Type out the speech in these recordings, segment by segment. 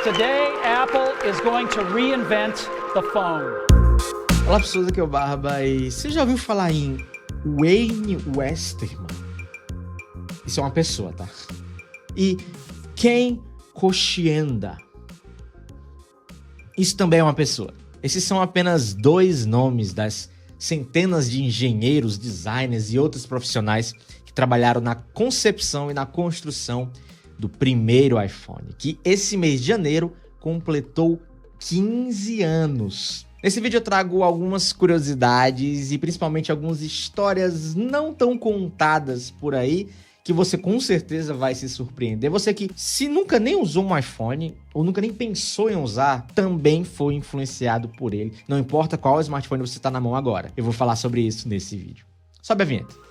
Today, Apple is going to reinvent the phone. Olá pessoas, aqui é o Barba e você já ouviu falar em Wayne Westerman? Isso é uma pessoa, tá? E Ken Koshienda? Isso também é uma pessoa. Esses são apenas dois nomes das centenas de engenheiros, designers e outros profissionais que trabalharam na concepção e na construção do primeiro iPhone, que esse mês de janeiro completou 15 anos. Nesse vídeo eu trago algumas curiosidades e principalmente algumas histórias não tão contadas por aí, que você com certeza vai se surpreender. Você que, se nunca nem usou um iPhone, ou nunca nem pensou em usar, também foi influenciado por ele. Não importa qual smartphone você está na mão agora. Eu vou falar sobre isso nesse vídeo. Sobe a vinheta.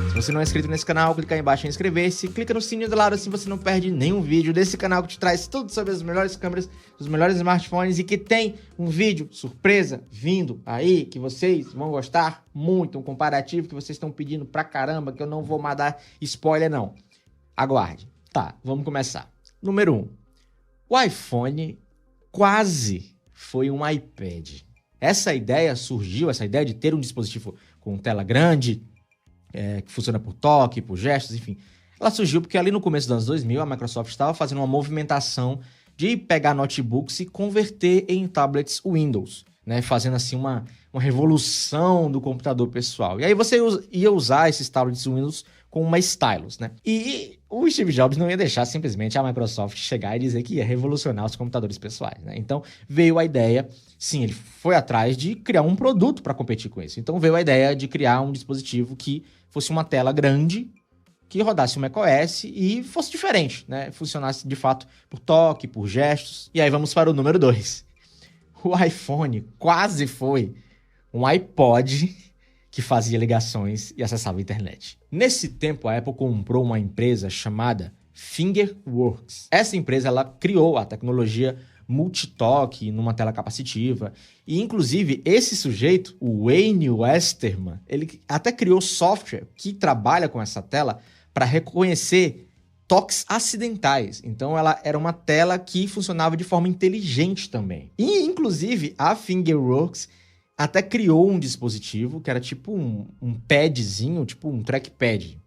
Se você não é inscrito nesse canal, clica aí embaixo em inscrever-se, clica no sininho do lado, assim você não perde nenhum vídeo desse canal que te traz tudo sobre as melhores câmeras, os melhores smartphones e que tem um vídeo surpresa vindo aí que vocês vão gostar muito, um comparativo que vocês estão pedindo pra caramba, que eu não vou mais dar spoiler não. Aguarde. Tá, vamos começar. Número 1. O iPhone quase foi um iPad. Essa ideia de ter um dispositivo com tela grande, que funciona por toque, por gestos, enfim. Ela surgiu porque ali no começo dos anos 2000, a Microsoft estava fazendo uma movimentação de pegar notebooks e converter em tablets Windows, né? Fazendo assim uma revolução do computador pessoal. E aí você ia usar esses tablets Windows com uma stylus, né? E o Steve Jobs não ia deixar simplesmente a Microsoft chegar e dizer que ia revolucionar os computadores pessoais, né? Então veio a ideia, sim, ele foi atrás de criar um produto para competir com isso. Então veio a ideia de criar um dispositivo que fosse uma tela grande, que rodasse o macOS e fosse diferente, né? Funcionasse de fato por toque, por gestos. E aí vamos para o número 2. O iPhone quase foi um iPod que fazia ligações e acessava a internet. Nesse tempo, a Apple comprou uma empresa chamada Fingerworks. Essa empresa ela criou a tecnologia multitoque numa tela capacitiva. E, inclusive, esse sujeito, o Wayne Westerman, ele até criou software que trabalha com essa tela para reconhecer toques acidentais. Então, ela era uma tela que funcionava de forma inteligente também. E, inclusive, a Fingerworks até criou um dispositivo que era tipo um padzinho, tipo um trackpad,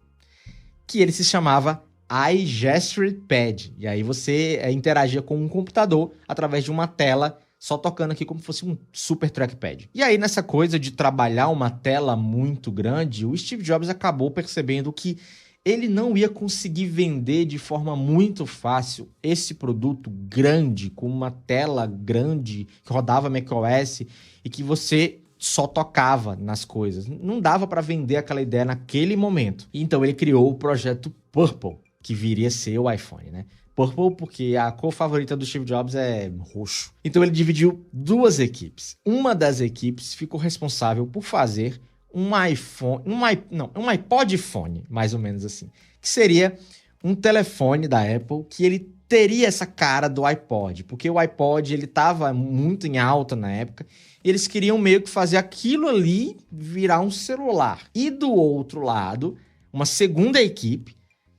que ele se chamava iGesture Pad. E aí você interagia com um computador através de uma tela, só tocando aqui como se fosse um super trackpad. E aí nessa coisa de trabalhar uma tela muito grande, o Steve Jobs acabou percebendo que ele não ia conseguir vender de forma muito fácil esse produto grande, com uma tela grande, que rodava macOS e que você só tocava nas coisas. Não dava para vender aquela ideia naquele momento. Então ele criou o projeto Purple, que viria a ser o iPhone, né? Purple porque a cor favorita do Steve Jobs é roxo. Então ele dividiu duas equipes. Uma das equipes ficou responsável por fazer um iPod phone, mais ou menos assim, que seria um telefone da Apple que ele teria essa cara do iPod, porque o iPod ele estava muito em alta na época, e eles queriam meio que fazer aquilo ali virar um celular. E do outro lado, uma segunda equipe,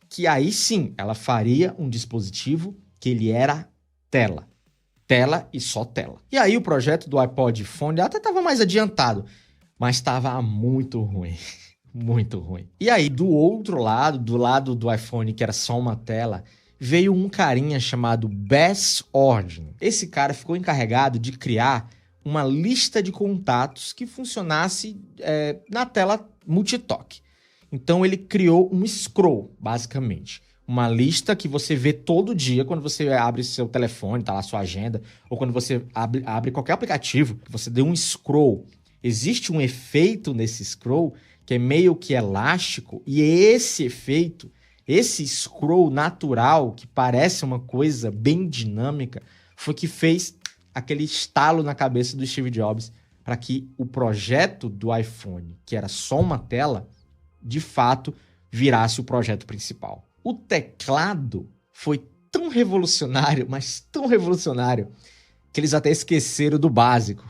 que aí sim, ela faria um dispositivo que ele era tela. Tela e só tela. E aí o projeto do iPod phone até estava mais adiantado, mas estava muito ruim, muito ruim. E aí, do outro lado, do lado do iPhone, que era só uma tela, veio um carinha chamado Buzz Aldrin. Esse cara ficou encarregado de criar uma lista de contatos que funcionasse na tela multitoque. Então, ele criou um scroll, basicamente. Uma lista que você vê todo dia quando você abre seu telefone, tá lá sua agenda, ou quando você abre qualquer aplicativo, que você dê um scroll. Existe um efeito nesse scroll que é meio que elástico, e esse efeito, esse scroll natural, que parece uma coisa bem dinâmica, foi que fez aquele estalo na cabeça do Steve Jobs para que o projeto do iPhone, que era só uma tela, de fato virasse o projeto principal. O teclado foi tão revolucionário, mas tão revolucionário, que eles até esqueceram do básico.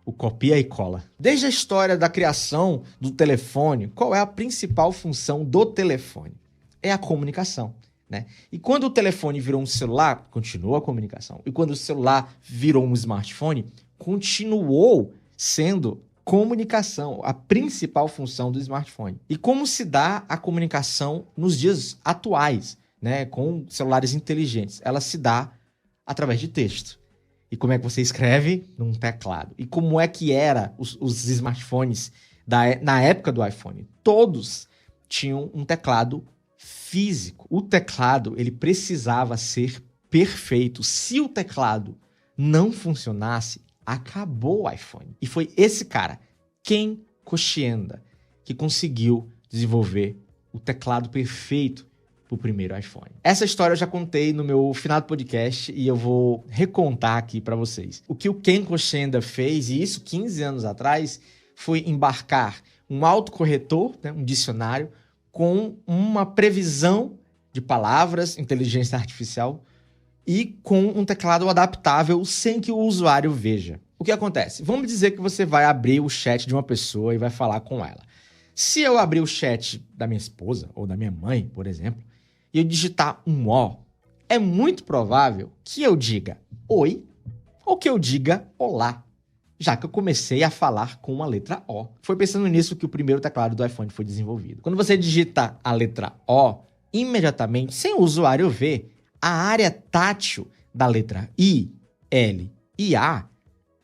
o copia e cola. Desde a história da criação do telefone, qual é a principal função do telefone? É a comunicação, né? E quando o telefone virou um celular, continuou a comunicação. E quando o celular virou um smartphone, continuou sendo comunicação, a principal função do smartphone. E como se dá a comunicação nos dias atuais, né, com celulares inteligentes? Ela se dá através de texto. E como é que você escreve? Num teclado. E como é que era os smartphones na época do iPhone? Todos tinham um teclado físico. O teclado, ele precisava ser perfeito. Se o teclado não funcionasse, acabou o iPhone. E foi esse cara, Ken Koshienda, que conseguiu desenvolver o teclado perfeito para o primeiro iPhone. Essa história eu já contei no meu final do podcast e eu vou recontar aqui para vocês. O que o Ken Koshienda fez, e isso 15 anos atrás, foi embarcar um autocorretor, né, um dicionário, com uma previsão de palavras, inteligência artificial, e com um teclado adaptável sem que o usuário veja. O que acontece? Vamos dizer que você vai abrir o chat de uma pessoa e vai falar com ela. Se eu abrir o chat da minha esposa ou da minha mãe, por exemplo, e eu digitar um O, é muito provável que eu diga oi ou que eu diga olá, já que eu comecei a falar com a letra O. Foi pensando nisso que o primeiro teclado do iPhone foi desenvolvido. Quando você digita a letra O, imediatamente, sem o usuário ver, a área tátil da letra I, L e A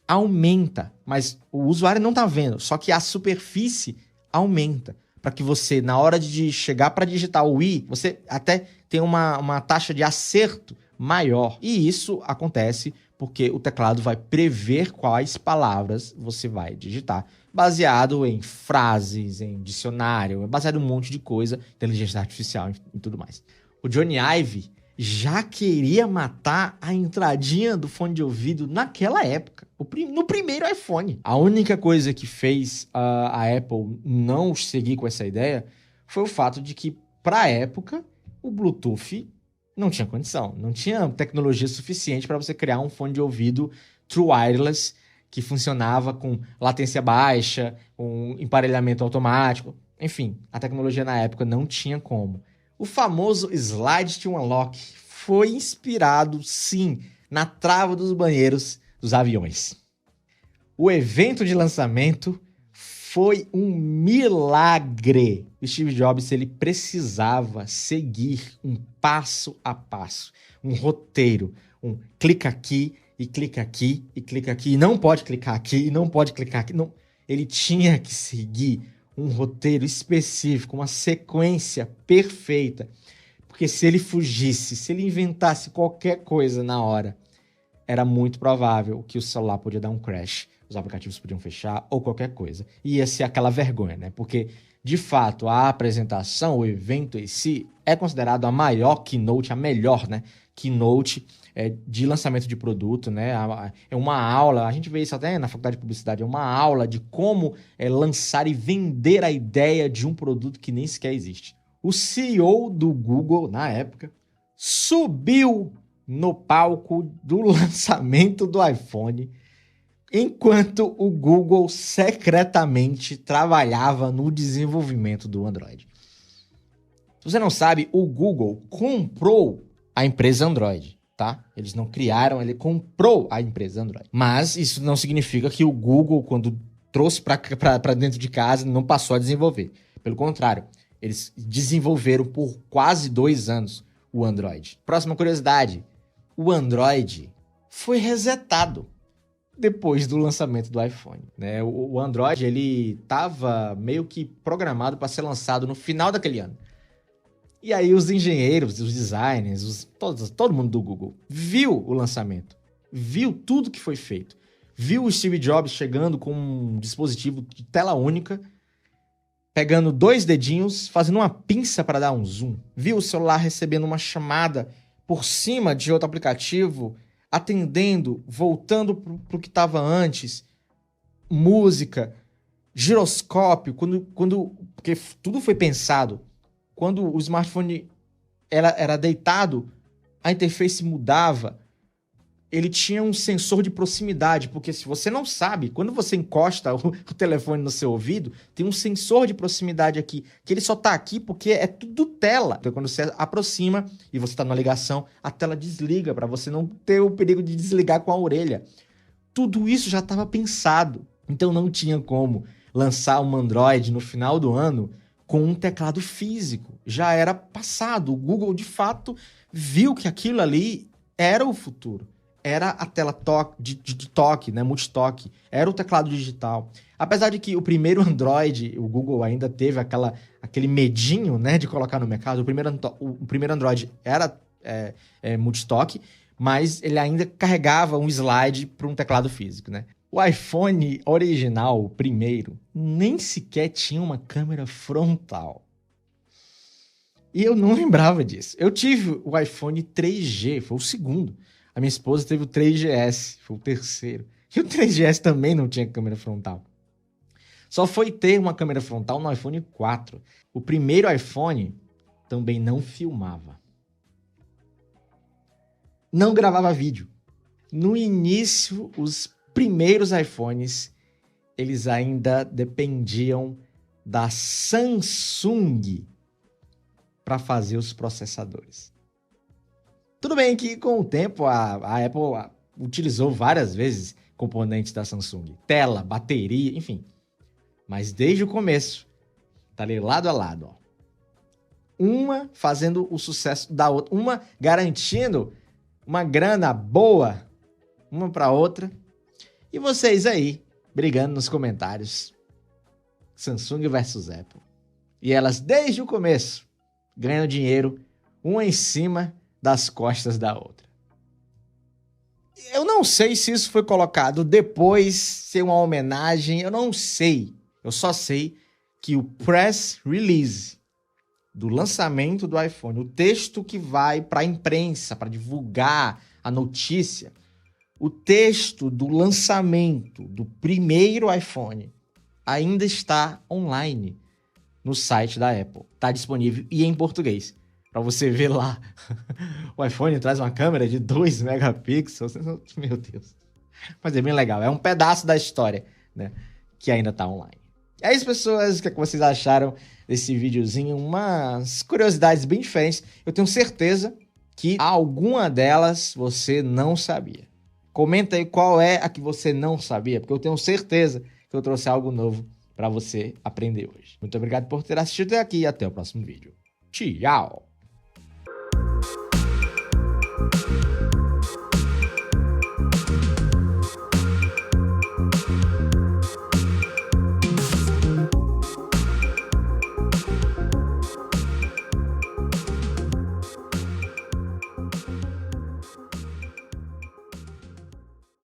aumenta, mas o usuário não está vendo, só que a superfície aumenta, para que você, na hora de chegar para digitar o I, você até tem uma taxa de acerto maior. E isso acontece porque o teclado vai prever quais palavras você vai digitar, baseado em frases, em dicionário, baseado em um monte de coisa, inteligência artificial e tudo mais. O Johnny Ive já queria matar a entradinha do fone de ouvido naquela época, no primeiro iPhone. A única coisa que fez a Apple não seguir com essa ideia foi o fato de que, para a época, o Bluetooth não tinha condição, não tinha tecnologia suficiente para você criar um fone de ouvido True Wireless que funcionava com latência baixa, com emparelhamento automático. Enfim, a tecnologia na época não tinha como. O famoso Slide to Unlock foi inspirado, sim, na trava dos banheiros dos aviões. O evento de lançamento foi um milagre. O Steve Jobs, ele precisava seguir um passo a passo, um roteiro, um clica aqui e clica aqui e clica aqui, e não pode clicar aqui e não pode clicar aqui. Não. Ele tinha que seguir um roteiro específico, uma sequência perfeita. Porque se ele fugisse, se ele inventasse qualquer coisa na hora, era muito provável que o celular podia dar um crash, os aplicativos podiam fechar ou qualquer coisa. E ia ser aquela vergonha, né? Porque, de fato, a apresentação, o evento em si, é considerado a maior keynote, a melhor, né, keynote de lançamento de produto, né? É uma aula, a gente vê isso até na faculdade de publicidade, é uma aula de como lançar e vender a ideia de um produto que nem sequer existe. O CEO do Google, na época, subiu no palco do lançamento do iPhone, enquanto o Google secretamente trabalhava no desenvolvimento do Android. Se você não sabe, o Google comprou a empresa Android, tá? Eles não criaram, ele comprou a empresa Android. Mas isso não significa que o Google, quando trouxe para dentro de casa, não passou a desenvolver. Pelo contrário, eles desenvolveram por quase 2 anos o Android. Próxima curiosidade, o Android foi resetado depois do lançamento do iPhone, né? O Android, ele estava meio que programado para ser lançado no final daquele ano. E aí os engenheiros, os designers, todo mundo do Google viu o lançamento, viu tudo que foi feito, viu o Steve Jobs chegando com um dispositivo de tela única, pegando 2 dedinhos, fazendo uma pinça para dar um zoom, viu o celular recebendo uma chamada por cima de outro aplicativo, atendendo, voltando para o que estava antes, música, giroscópio, porque tudo foi pensado. Quando o smartphone era deitado, a interface mudava. ele tinha um sensor de proximidade, porque se você não sabe, quando você encosta o telefone no seu ouvido, tem um sensor de proximidade aqui, que ele só tá aqui porque é tudo tela. Então quando você aproxima e você tá numa ligação, a tela desliga para você não ter o perigo de desligar com a orelha. Tudo isso já estava pensado, então não tinha como lançar um Android no final do ano com um teclado físico. Já era passado, o Google de fato viu que aquilo ali era o futuro. Era a tela de toque, né, multitoque, era o teclado digital. Apesar de que o primeiro Android, o Google ainda teve aquele medinho, né, de colocar no mercado, o primeiro Android era multitoque, mas ele ainda carregava um slide para um teclado físico, né? O iPhone original, o primeiro, nem sequer tinha uma câmera frontal. E eu não lembrava disso. Eu tive o iPhone 3G, foi o segundo. A minha esposa teve o 3GS, foi o terceiro. E o 3GS também não tinha câmera frontal. Só foi ter uma câmera frontal no iPhone 4. O primeiro iPhone também não filmava. Não gravava vídeo. No início, os primeiros iPhones, eles ainda dependiam da Samsung para fazer os processadores. Tudo bem que com o tempo a Apple utilizou várias vezes componentes da Samsung, tela, bateria, enfim. Mas desde o começo, tá ali lado a lado, ó. Uma fazendo o sucesso da outra, uma garantindo uma grana boa, uma para outra. E vocês aí, brigando nos comentários. Samsung versus Apple. E elas, desde o começo, ganham dinheiro, uma em cima das costas da outra. Eu não sei se isso foi colocado depois, ser uma homenagem, eu não sei. Eu só sei que o press release do lançamento do iPhone, o texto que vai para a imprensa, para divulgar a notícia, o texto do lançamento do primeiro iPhone ainda está online no site da Apple. Está disponível e em português. Para você ver lá, o iPhone traz uma câmera de 2 megapixels. Meu Deus. Mas é bem legal. É um pedaço da história, né, que ainda está online. É isso, pessoas. O que vocês acharam desse videozinho? Umas curiosidades bem diferentes. Eu tenho certeza que alguma delas você não sabia. Comenta aí qual é a que você não sabia, porque eu tenho certeza que eu trouxe algo novo para você aprender hoje. Muito obrigado por ter assistido até aqui e até o próximo vídeo. Tchau!